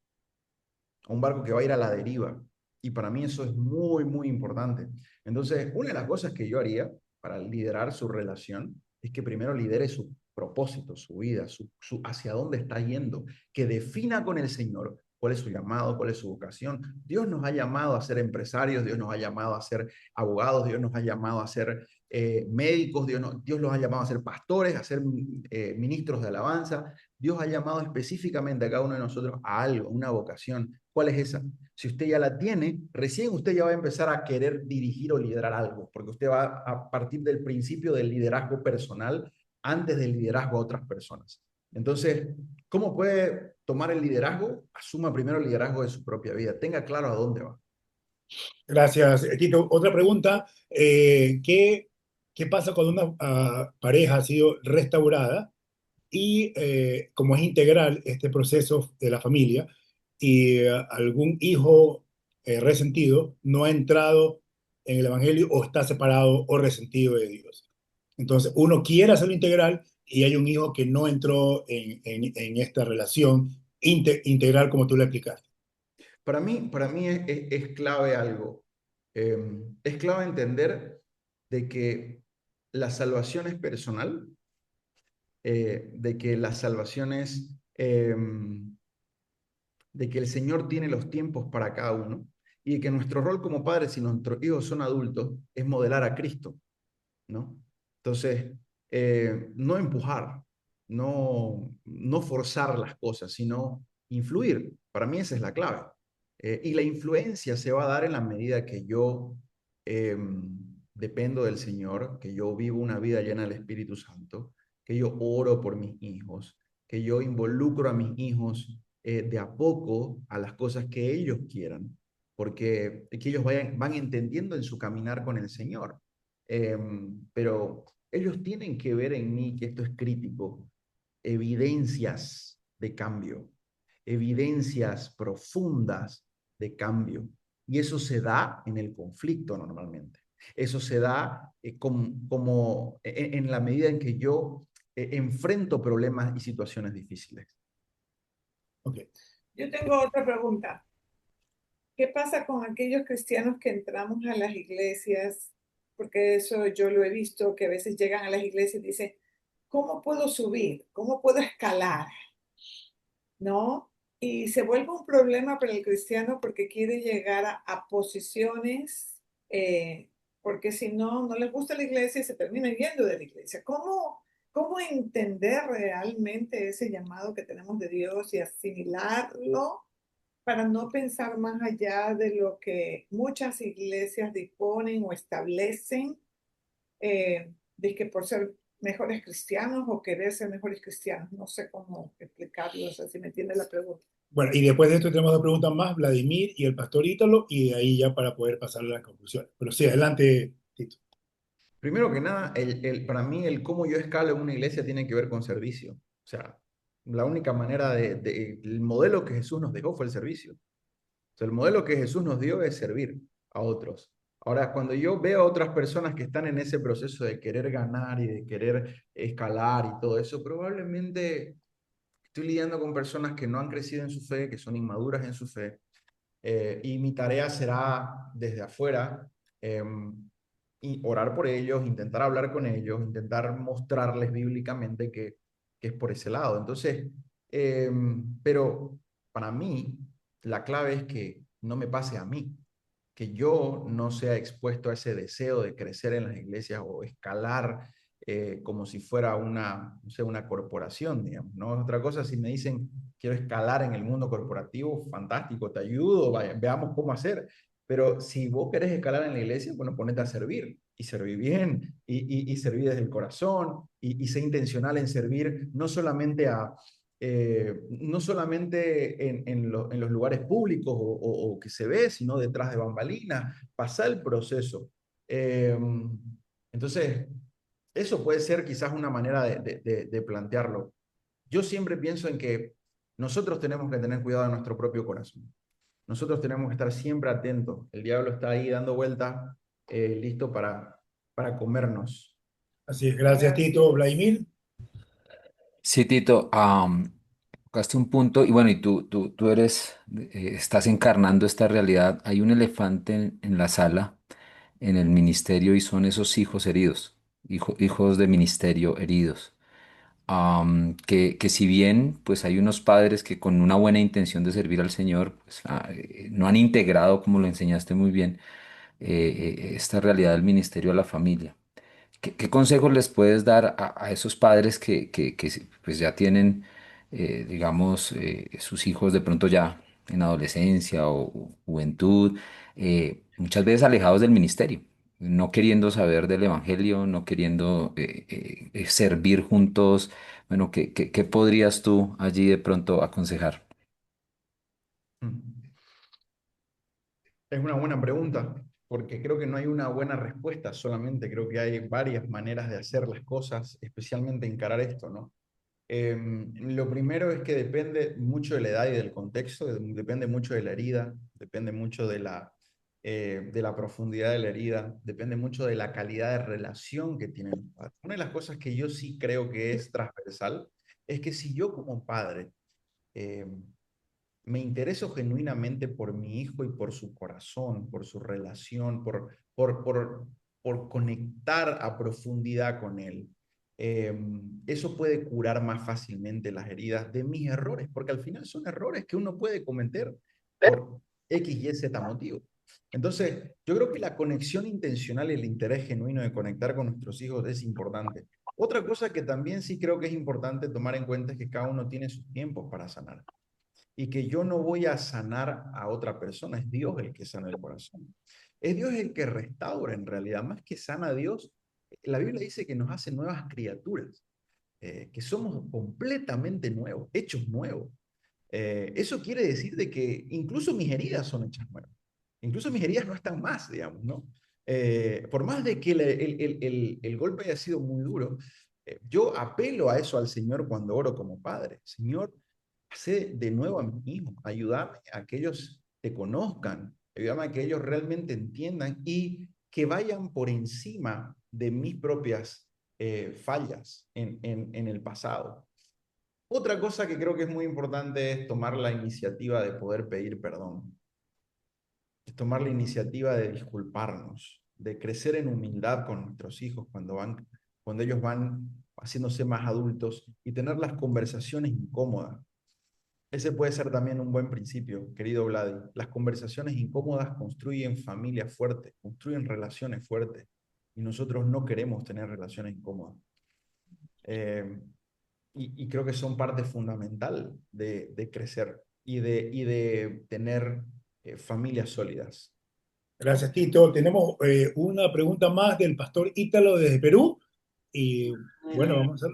a un barco que va a ir a la deriva. Y para mí eso es muy, muy importante. Entonces, una de las cosas que yo haría para liderar su relación es que primero lidere su propósito, su vida, hacia dónde está yendo, que defina con el Señor cuál es su llamado, cuál es su vocación. Dios nos ha llamado a ser empresarios, Dios nos ha llamado a ser abogados, Dios nos ha llamado a ser médicos, Dios los ha llamado a ser pastores, a ser ministros de alabanza. Dios ha llamado específicamente a cada uno de nosotros a algo, una vocación. ¿Cuál es esa? Si usted ya la tiene, recién usted ya va a empezar a querer dirigir o liderar algo, porque usted va a partir del principio del liderazgo personal antes del liderazgo a otras personas. Entonces, ¿cómo puede tomar el liderazgo? Asuma primero el liderazgo de su propia vida. Tenga claro a dónde va. Gracias, Tito. Otra pregunta. ¿Qué pasa cuando una pareja ha sido restaurada y como es integral este proceso de la familia y algún hijo resentido no ha entrado en el Evangelio o está separado o resentido de Dios? Entonces, uno quiere hacerlo integral y hay un hijo que no entró en esta relación integral como tú le explicaste. Para mí es clave algo. Es clave entender de que la salvación es personal, de que la salvación es de que el Señor tiene los tiempos para cada uno y de que nuestro rol como padres, si nuestros hijos son adultos, es modelar a Cristo, ¿no? Entonces, no empujar, no forzar las cosas, sino influir. Para mí esa es la clave. Y la influencia se va a dar en la medida que yo eh, dependo del Señor, que yo vivo una vida llena del Espíritu Santo, que yo oro por mis hijos, que yo involucro a mis hijos de a poco a las cosas que ellos quieran, porque que ellos van entendiendo en su caminar con el Señor. Pero ellos tienen que ver en mí que esto es crítico, evidencias de cambio, evidencias profundas de cambio. Y eso se da en el conflicto normalmente. Eso se da en la medida en que yo enfrento problemas y situaciones difíciles. Ok. Yo tengo otra pregunta. ¿Qué pasa con aquellos cristianos que entramos a las iglesias? Porque eso yo lo he visto, que a veces llegan a las iglesias y dicen, ¿cómo puedo subir? ¿Cómo puedo escalar? ¿No? Y se vuelve un problema para el cristiano porque quiere llegar a posiciones, porque si no, no les gusta la iglesia y se termina yendo de la iglesia. ¿Cómo entender realmente ese llamado que tenemos de Dios y asimilarlo para no pensar más allá de lo que muchas iglesias disponen o establecen, de que por ser mejores cristianos o querer ser mejores cristianos? No sé cómo explicarlo, o sea, si me entiende la pregunta. Bueno, y después de esto tenemos dos preguntas más, Vladimir y el pastor Ítalo, y de ahí ya para poder pasar a las conclusiones. Pero sí, adelante, Tito. Primero que nada, para mí el cómo yo escalo en una iglesia tiene que ver con servicio. O sea, la única manera el modelo que Jesús nos dejó fue el servicio. O sea, el modelo que Jesús nos dio es servir a otros. Ahora, cuando yo veo a otras personas que están en ese proceso de querer ganar y de querer escalar y todo eso, probablemente estoy lidiando con personas que no han crecido en su fe, que son inmaduras en su fe, y mi tarea será desde afuera y orar por ellos, intentar hablar con ellos, intentar mostrarles bíblicamente que es por ese lado. Entonces, pero para mí, la clave es que no me pase a mí, que yo no sea expuesto a ese deseo de crecer en las iglesias o escalar como si fuera no sé, una corporación, digamos, ¿no? Otra cosa, si me dicen, quiero escalar en el mundo corporativo, fantástico, te ayudo, vaya, veamos cómo hacer. Pero si vos querés escalar en la iglesia, bueno, ponete a servir y servir bien y servir desde el corazón y sé intencional en servir no solamente no solamente en los lugares públicos o que se ve, sino detrás de bambalinas, pasar el proceso. Entonces, eso puede ser quizás una manera de plantearlo. Yo siempre pienso en que nosotros tenemos que tener cuidado de nuestro propio corazón. Nosotros tenemos que estar siempre atentos. El diablo está ahí dando vueltas, listo para comernos. Así es, gracias, Tito. Vladimir. Sí, Tito, tocaste un punto y bueno, y tú estás encarnando esta realidad. Hay un elefante en la sala, en el ministerio, y son esos hijos heridos, hijos de ministerio heridos. Que si bien pues hay unos padres que con una buena intención de servir al Señor, pues, no han integrado, como lo enseñaste muy bien, esta realidad del ministerio a la familia. ¿Qué consejos les puedes dar a esos padres pues ya tienen, digamos, sus hijos de pronto ya en adolescencia o juventud, muchas veces alejados del ministerio, no queriendo saber del evangelio, no queriendo servir juntos? Bueno, ¿qué podrías tú allí de pronto aconsejar? Mm. Es una buena pregunta, porque creo que no hay una buena respuesta solamente, creo que hay varias maneras de hacer las cosas, especialmente encarar esto, ¿no? Lo primero es que depende mucho de la edad y del contexto, depende mucho de la herida, depende mucho de la profundidad de la herida, depende mucho de la calidad de relación que tienen los padres. Una de las cosas que yo sí creo que es transversal es que si yo como padre eh, me intereso genuinamente por mi hijo y por su corazón, por su relación, por conectar a profundidad con él. Eso puede curar más fácilmente las heridas de mis errores, porque al final son errores que uno puede cometer por X, Y, Z motivo. Entonces, yo creo que la conexión intencional y el interés genuino de conectar con nuestros hijos es importante. Otra cosa que también sí creo que es importante tomar en cuenta es que cada uno tiene sus tiempos para sanar y que yo no voy a sanar a otra persona, es Dios el que sana el corazón. Es Dios el que restaura en realidad, más que sana a Dios. La Biblia dice que nos hace nuevas criaturas, que somos completamente nuevos, hechos nuevos. Eso quiere decir de que incluso mis heridas son hechas nuevas. Incluso mis heridas no están más, digamos, ¿no? Por más de que el golpe haya sido muy duro, yo apelo a eso al Señor cuando oro como padre. Señor, hace de nuevo a mis hijos, ayúdame a que ellos te conozcan, ayúdame a que ellos realmente entiendan y que vayan por encima de mis propias fallas en el pasado. Otra cosa que creo que es muy importante es tomar la iniciativa de poder pedir perdón. Es tomar la iniciativa de disculparnos, de crecer en humildad con nuestros hijos cuando ellos van haciéndose más adultos y tener las conversaciones incómodas. Ese puede ser también un buen principio, querido Vladi. Las conversaciones incómodas construyen familias fuertes, construyen relaciones fuertes, y nosotros no queremos tener relaciones incómodas. Y creo que son parte fundamental de crecer y de tener familias sólidas. Gracias, Tito. Tenemos una pregunta más del pastor Ítalo desde Perú. Y bueno, vamos a...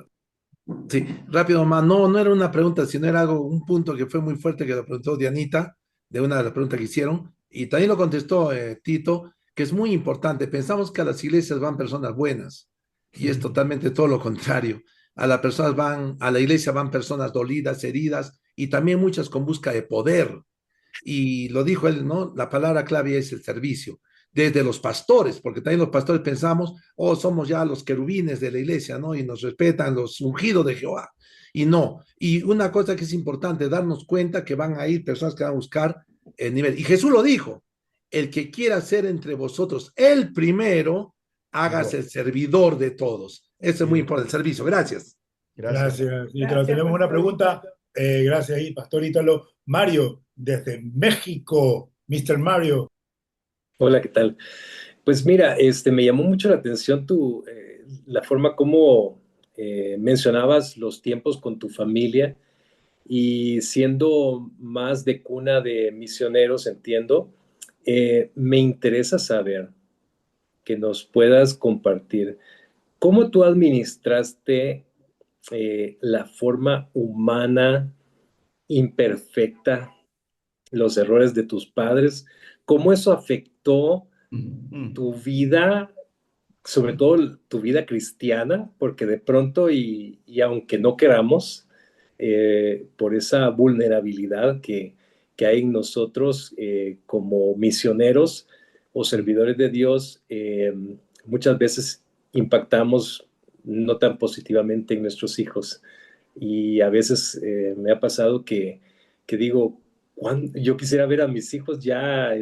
Sí, rápido, más. No, no era una pregunta, sino era algo, un punto que fue muy fuerte que lo preguntó Dianita, de una de las preguntas que hicieron, y también lo contestó Tito, que es muy importante. Pensamos que a las iglesias van personas buenas, y es totalmente todo lo contrario. A la iglesia van personas dolidas, heridas, y también muchas con busca de poder. Y lo dijo él, ¿no? La palabra clave es el servicio. Desde los pastores, porque también los pastores pensamos, oh, somos ya los querubines de la iglesia, ¿no? Y nos respetan los ungidos de Jehová. Y no. Y una cosa que es importante, darnos cuenta que van a ir personas que van a buscar el nivel. Y Jesús lo dijo, el que quiera ser entre vosotros el primero, hágase el servidor de todos. Eso es muy importante, el servicio. Gracias. Gracias. Gracias, Ítalo. Gracias, Tenemos una pastor pregunta. Ítalo. Gracias ahí, pastor Ítalo. Mario, desde México. Mr. Mario. Hola, ¿qué tal? Pues mira, me llamó mucho la atención la forma como mencionabas los tiempos con tu familia y siendo más de cuna de misioneros, entiendo, me interesa saber que nos puedas compartir cómo tú administraste la forma humana imperfecta, los errores de tus padres, cómo eso afectó tu vida, sobre todo tu vida cristiana, porque de pronto, y aunque no queramos, por esa vulnerabilidad que hay en nosotros como misioneros o servidores de Dios, muchas veces impactamos no tan positivamente en nuestros hijos. Y a veces me ha pasado que digo, yo quisiera ver a mis hijos ya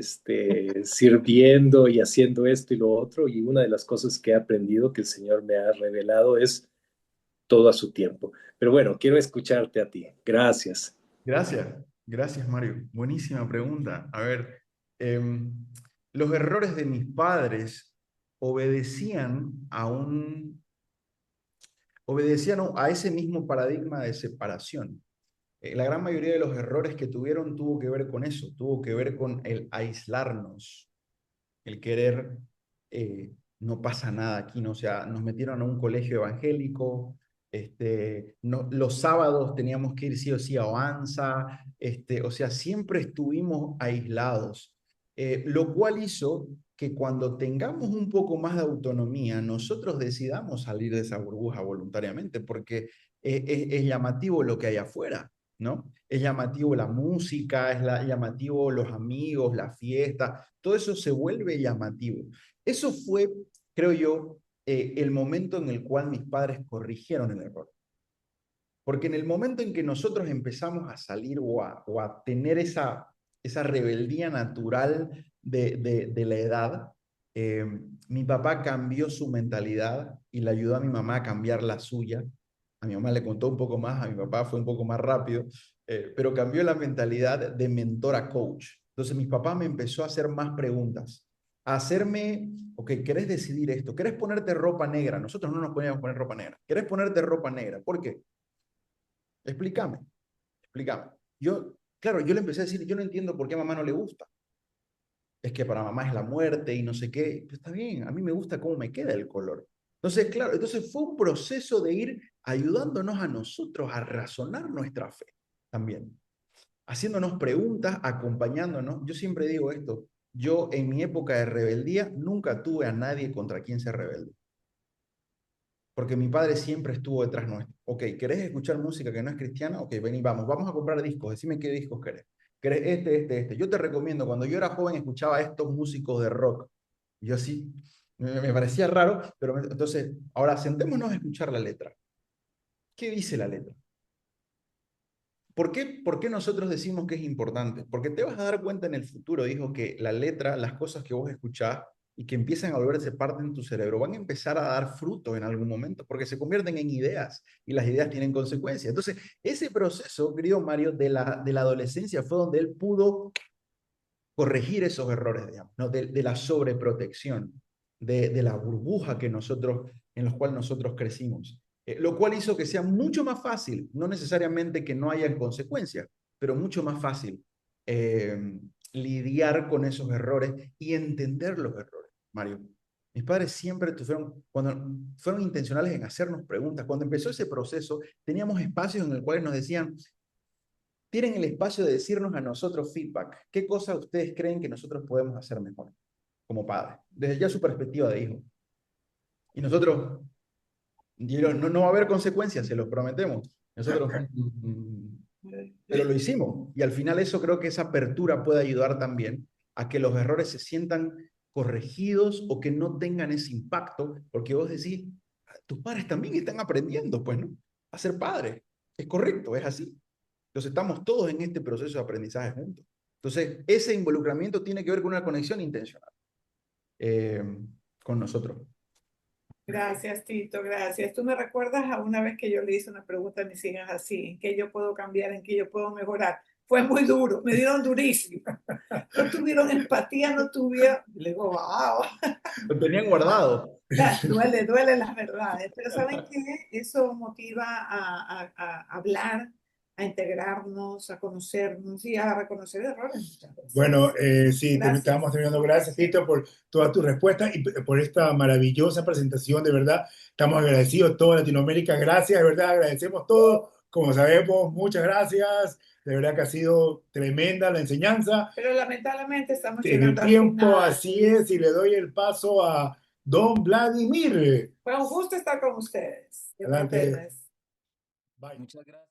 sirviendo y haciendo esto y lo otro, y una de las cosas que he aprendido que el Señor me ha revelado es todo a su tiempo. Pero bueno, quiero escucharte a ti. Gracias. Gracias Mario. Buenísima pregunta. A ver, los errores de mis padres obedecían a ese mismo paradigma de separación. La gran mayoría de los errores que tuvieron tuvo que ver con eso, tuvo que ver con el aislarnos, el querer, no pasa nada aquí, ¿no? O sea, nos metieron a un colegio evangélico, no, los sábados teníamos que ir sí o sí a Oanza, o sea, siempre estuvimos aislados, lo cual hizo que cuando tengamos un poco más de autonomía, nosotros decidamos salir de esa burbuja voluntariamente, porque es llamativo lo que hay afuera, ¿no? Es llamativo la música, llamativo los amigos, la fiesta, todo eso se vuelve llamativo. Eso fue, creo yo, el momento en el cual mis padres corrigieron el error. Porque en el momento en que nosotros empezamos a salir o a tener esa rebeldía natural de la edad, mi papá cambió su mentalidad y le ayudó a mi mamá a cambiar la suya. A mi mamá le contó un poco más, a mi papá fue un poco más rápido, pero cambió la mentalidad de mentor a coach. Entonces mi papá me empezó a hacer más preguntas, a hacerme, ok, ¿querés decidir esto? ¿Querés ponerte ropa negra? Nosotros no nos podíamos poner ropa negra. ¿Querés ponerte ropa negra? ¿Por qué? Explícame. Claro, yo le empecé a decir, yo no entiendo por qué a mamá no le gusta. Es que para mamá es la muerte y no sé qué. Pues está bien, a mí me gusta cómo me queda el color. Entonces, claro, entonces fue un proceso de ir ayudándonos a nosotros a razonar nuestra fe también, haciéndonos preguntas, acompañándonos. Yo siempre digo esto, yo en mi época de rebeldía nunca tuve a nadie contra quien ser rebelde. Porque mi padre siempre estuvo detrás nuestro. Ok, ¿querés escuchar música que no es cristiana? Ok, vení, vamos a comprar discos, decime qué discos querés. ¿Querés este? Yo te recomiendo, cuando yo era joven escuchaba a estos músicos de rock. Y yo así, me parecía raro, pero entonces, ahora sentémonos a escuchar la letra. ¿Qué dice la letra? ¿Por qué nosotros decimos que es importante? Porque te vas a dar cuenta en el futuro, hijo, que la letra, las cosas que vos escuchás y que empiezan a volverse parte en tu cerebro, van a empezar a dar fruto en algún momento, porque se convierten en ideas y las ideas tienen consecuencias. Entonces, ese proceso, querido Mario, de la adolescencia fue donde él pudo corregir esos errores, digamos, ¿no? De la sobreprotección, de la burbuja que nosotros, en los cuales nosotros crecimos. Lo cual hizo que sea mucho más fácil, no necesariamente que no haya consecuencias, pero mucho más fácil lidiar con esos errores y entender los errores, Mario. Mis padres siempre cuando fueron intencionales en hacernos preguntas. Cuando empezó ese proceso, teníamos espacios en el cual nos decían, tienen el espacio de decirnos a nosotros feedback. ¿Qué cosas ustedes creen que nosotros podemos hacer mejor como padres? Desde ya su perspectiva de hijo. Y nosotros, no va a haber consecuencias, se los prometemos. Nosotros, pero lo hicimos. Y al final eso creo que esa apertura puede ayudar también a que los errores se sientan corregidos o que no tengan ese impacto, porque vos decís, tus padres también están aprendiendo, pues, ¿no? A ser padres. Es correcto, es así. Entonces estamos todos en este proceso de aprendizaje juntos. Entonces ese involucramiento tiene que ver con una conexión intencional con nosotros. Gracias, Tito, gracias. Tú me recuerdas a una vez que yo le hice una pregunta a mis hijas así, ¿en qué yo puedo cambiar, en qué yo puedo mejorar? Fue muy duro, me dieron durísimo. No tuvieron empatía, no tuvieron... Le digo, wow. Lo tenían guardado. Duele las verdades, pero ¿saben qué? Eso motiva a hablar, a integrarnos, a conocernos y a reconocer errores muchas veces. Bueno, sí, Gracias. estamos terminando. Gracias, Tito, por toda tu respuesta y por esta maravillosa presentación. De verdad, estamos agradecidos toda Latinoamérica. Gracias, de verdad, agradecemos todo. Como sabemos, muchas gracias. De verdad que ha sido tremenda la enseñanza. Pero lamentablemente estamos En el llegando al tiempo, final. así es, y le doy el paso a don Vladimir. Fue un gusto estar con ustedes. Adelante. Gracias. Bye. Muchas gracias.